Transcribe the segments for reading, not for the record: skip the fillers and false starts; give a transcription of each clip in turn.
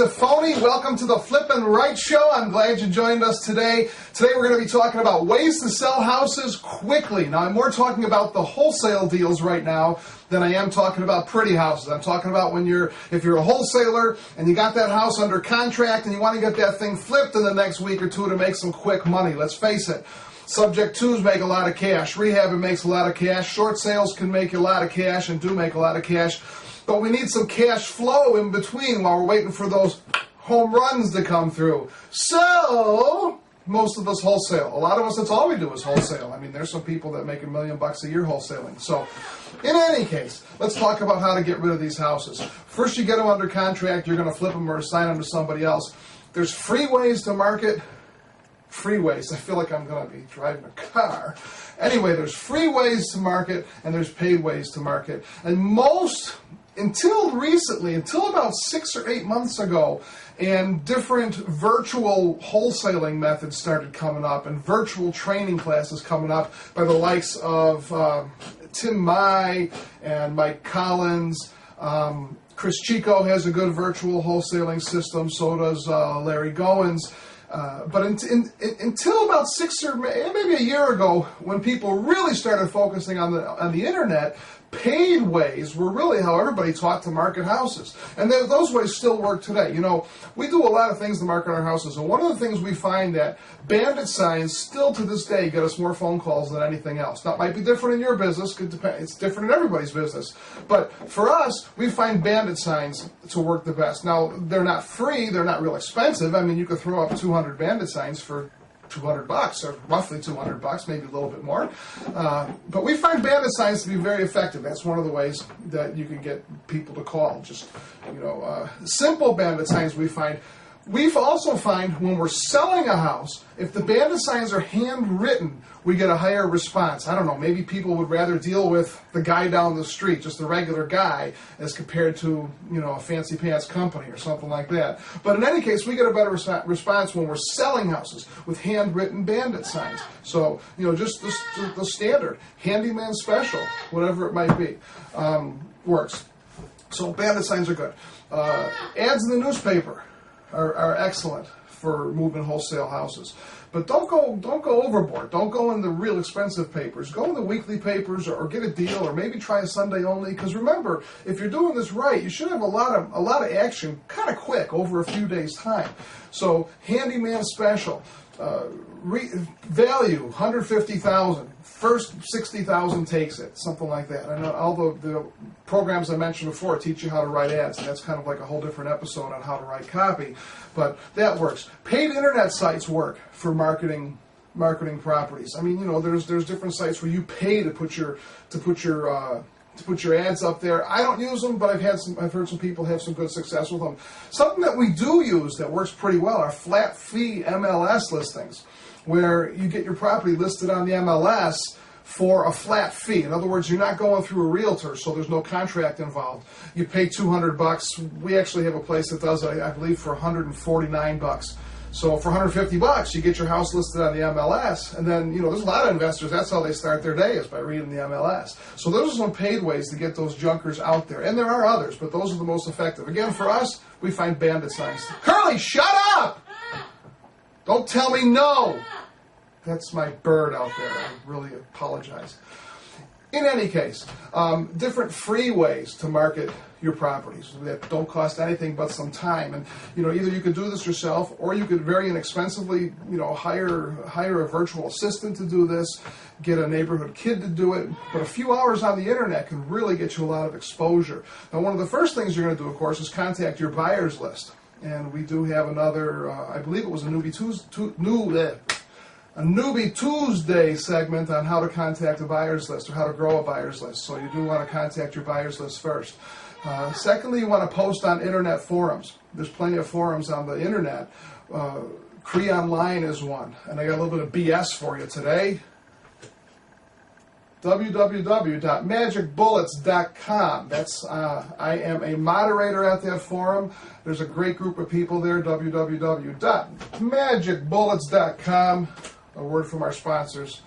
Phony, welcome to the Flippin' Right Show. I'm glad you joined us today. Today we're going to be talking about ways to sell houses quickly. Now, I'm more talking about the wholesale deals right now than I am talking about pretty houses. I'm talking about if you're a wholesaler and you got that house under contract and you want to get that thing flipped in the next week or two to make some quick money. Let's face it. Subject twos make a lot of cash. Rehabbing makes a lot of cash. Short sales can make a lot of cash and do make a lot of cash. But we need some cash flow in between while we're waiting for those home runs to come through. So, most of us wholesale. A lot of us, that's all we do is wholesale. I mean, there's some people that make $1 million a year wholesaling. So, in any case, let's talk about how to get rid of these houses. First, you get them under contract. You're going to flip them or assign them to somebody else. There's free ways to market. Freeways. I feel like I'm going to be driving a car. Anyway, there's free ways to market and there's paid ways to market. And until recently, until about 6 or 8 months ago, and different virtual wholesaling methods started coming up and virtual training classes coming up by the likes of Tim Mai and Mike Collins. Chris Chico has a good virtual wholesaling system, so does Larry Goins. But until about 6 or maybe a year ago, when people really started focusing on the internet, paid ways were really how everybody taught to market houses. And those ways still work today. You know, we do a lot of things to market our houses. And one of the things we find that bandit signs still to this day get us more phone calls than anything else. Now, it might be different in your business. It's different in everybody's business. But for us, we find bandit signs to work the best. Now, they're not free. They're not real expensive. I mean, you could throw up 200 bandit signs for $200 or roughly $200, maybe a little bit more. But we find bandit signs to be very effective. That's one of the ways that you can get people to call. Just, simple bandit signs we find. We also find when we're selling a house, if the bandit signs are handwritten, we get a higher response. I don't know, maybe people would rather deal with the guy down the street, just the regular guy, as compared to, a fancy pants company or something like that. But in any case, we get a better response when we're selling houses with handwritten bandit signs. So, just the standard, handyman special, whatever it might be, works. So bandit signs are good. Ads in the newspaper are excellent for moving wholesale houses. But don't go overboard. Don't go in the real expensive papers. Go in the weekly papers or get a deal or maybe try a Sunday only. Because remember, if you're doing this right, you should have a lot of action kind of quick over a few days' time. So handyman special, value $150,000. First 60,000 takes it, something like that. I know all the programs I mentioned before teach you how to write ads, and that's kind of like a whole different episode on how to write copy, but that works. Paid internet sites work for marketing properties. I mean, there's different sites where you pay to put your ads up there. I don't use them, but I've heard some people have some good success with them. Something that we do use that works pretty well are flat fee MLS listings, where you get your property listed on the MLS for a flat fee. In other words, you're not going through a realtor, so there's no contract involved. You pay $200. We actually have a place that does it, I believe, for $149. So for $150, you get your house listed on the MLS, and then, there's a lot of investors, that's how they start their day, is by reading the MLS. So those are some paid ways to get those junkers out there. And there are others, but those are the most effective. Again, for us, we find bandit signs. Curly, shut up! Don't tell me no! That's my bird out there. I really apologize. In any case, different free ways to market your properties that don't cost anything but some time. And either you could do this yourself, or you could very inexpensively, hire a virtual assistant to do this, get a neighborhood kid to do it. But a few hours on the internet can really get you a lot of exposure. Now, one of the first things you're going to do, of course, is contact your buyers list. And we do have another, I believe it was a Newbie Tuesday segment on how to contact a buyer's list or how to grow a buyer's list. So you do want to contact your buyer's list first. Secondly, you want to post on internet forums. There's plenty of forums on the internet. Cree Online is one. And I got a little bit of BS for you today. www.magicbullets.com. That's I am a moderator at that forum. There's a great group of people there. www.magicbullets.com. A word from our sponsors.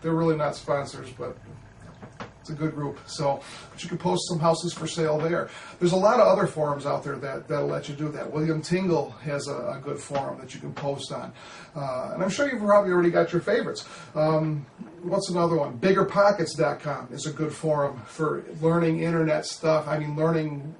They're really not sponsors, but It's a good group. So, but you can post some houses for sale there. There's a lot of other forums out there that'll let you do that. William Tingle has a good forum that you can post on. And I'm sure you've probably already got your favorites. What's another one? BiggerPockets.com is a good forum for learning internet stuff. I mean, learning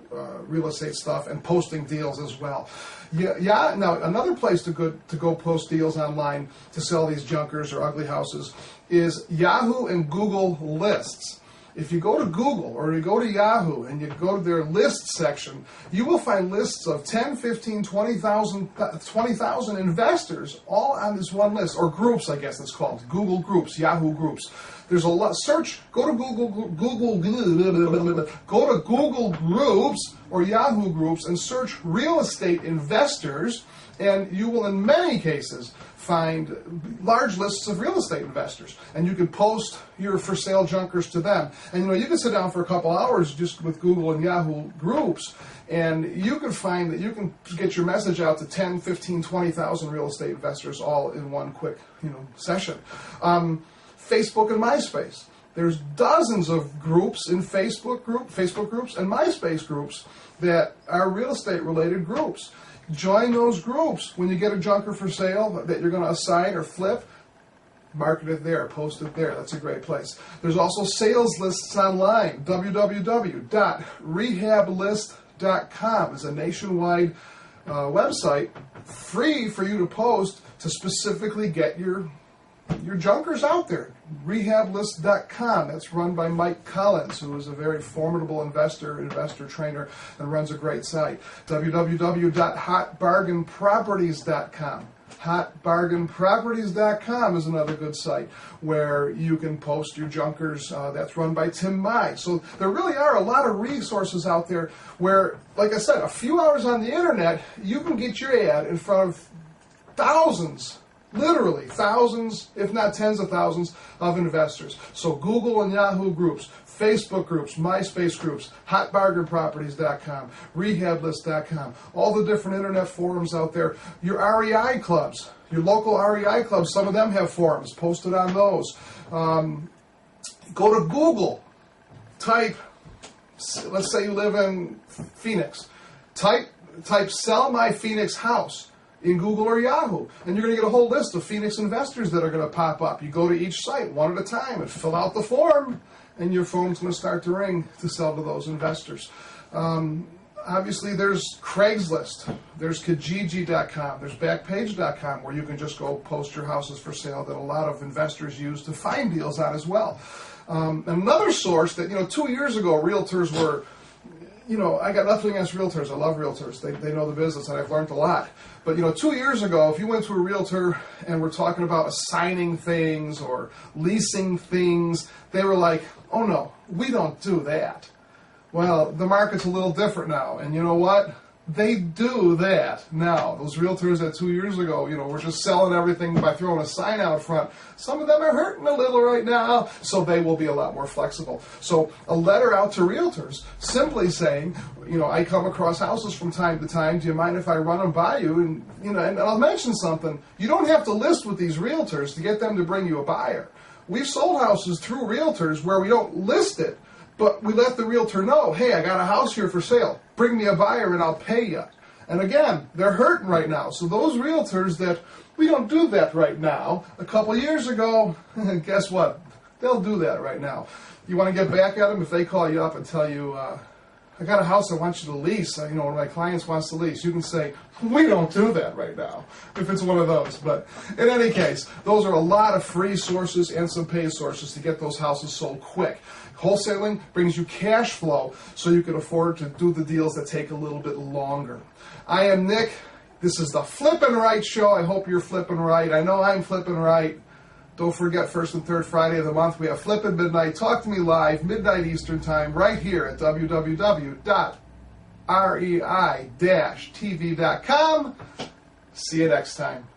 real estate stuff and posting deals as well. Yeah. Now, another place to go post deals online to sell these junkers or ugly houses is Yahoo and Google lists. If you go to Google or you go to Yahoo and you go to their list section, you will find lists of 10, 15, 20,000 investors all on this one list, or groups, I guess it's called. Google groups, Yahoo groups. There's a lot. Go to Google Groups or Yahoo Groups and search real estate investors, and you will, in many cases, find large lists of real estate investors, and you can post your for sale junkers to them. And you can sit down for a couple hours just with Google and Yahoo Groups, and you can find that you can get your message out to 10, 15, 20,000 real estate investors all in one quick session. Facebook and MySpace. There's dozens of groups in Facebook groups and MySpace groups that are real estate related groups. Join those groups. When you get a junker for sale that you're going to assign or flip, market it there, post it there. That's a great place. There's also sales lists online. www.rehablist.com is a nationwide website, free for you to post to specifically get your junkers out there. Rehablist.com. That's run by Mike Collins, who is a very formidable investor trainer, and runs a great site. www.hotbargainproperties.com. Hotbargainproperties.com is another good site where you can post your junkers. That's run by Tim Mai. So there really are a lot of resources out there where, like I said, a few hours on the internet, you can get your ad in front of thousands, literally thousands, if not tens of thousands of investors. So Google and Yahoo groups, Facebook groups, MySpace groups, hotbargainproperties.com, rehablist.com, all the different internet forums out there. Your REI clubs, your local REI clubs, some of them have forums. Post it on those. Go to Google. Type, let's say you live in Phoenix. Type sell my Phoenix house in Google or Yahoo, and you're going to get a whole list of Phoenix investors that are going to pop up. You go to each site one at a time and fill out the form, and your phone's going to start to ring to sell to those investors. Obviously, there's Craigslist, there's Kijiji.com, there's Backpage.com, where you can just go post your houses for sale that a lot of investors use to find deals on as well. Another source that, 2 years ago, realtors were, I got nothing against realtors. I love realtors. They know the business, and I've learned a lot. But, 2 years ago, if you went to a realtor and we're talking about assigning things or leasing things, they were like, oh, no, we don't do that. Well, the market's a little different now, and you know what? They do that now. Those realtors that 2 years ago, were just selling everything by throwing a sign out front. Some of them are hurting a little right now, so they will be a lot more flexible. So a letter out to realtors simply saying, I come across houses from time to time. Do you mind if I run them by you? And, and I'll mention something. You don't have to list with these realtors to get them to bring you a buyer. We've sold houses through realtors where we don't list it, but we let the realtor know, hey, I got a house here for sale. Bring me a buyer and I'll pay you. And again, they're hurting right now. So those realtors that we don't do that right now, a couple of years ago, guess what? They'll do that right now. You want to get back at them if they call you up and tell you, I got a house I want you to lease. One of my clients wants to lease. You can say, we don't do that right now, if it's one of those. But in any case, those are a lot of free sources and some paid sources to get those houses sold quick. Wholesaling brings you cash flow so you can afford to do the deals that take a little bit longer. I am Nick. This is the Flippin' Right Show. I hope you're flipping right. I know I'm flipping right. Don't forget, first and third Friday of the month, we have Flippin' Midnight. Talk to me live, midnight Eastern time, right here at www.rei-tv.com. See you next time.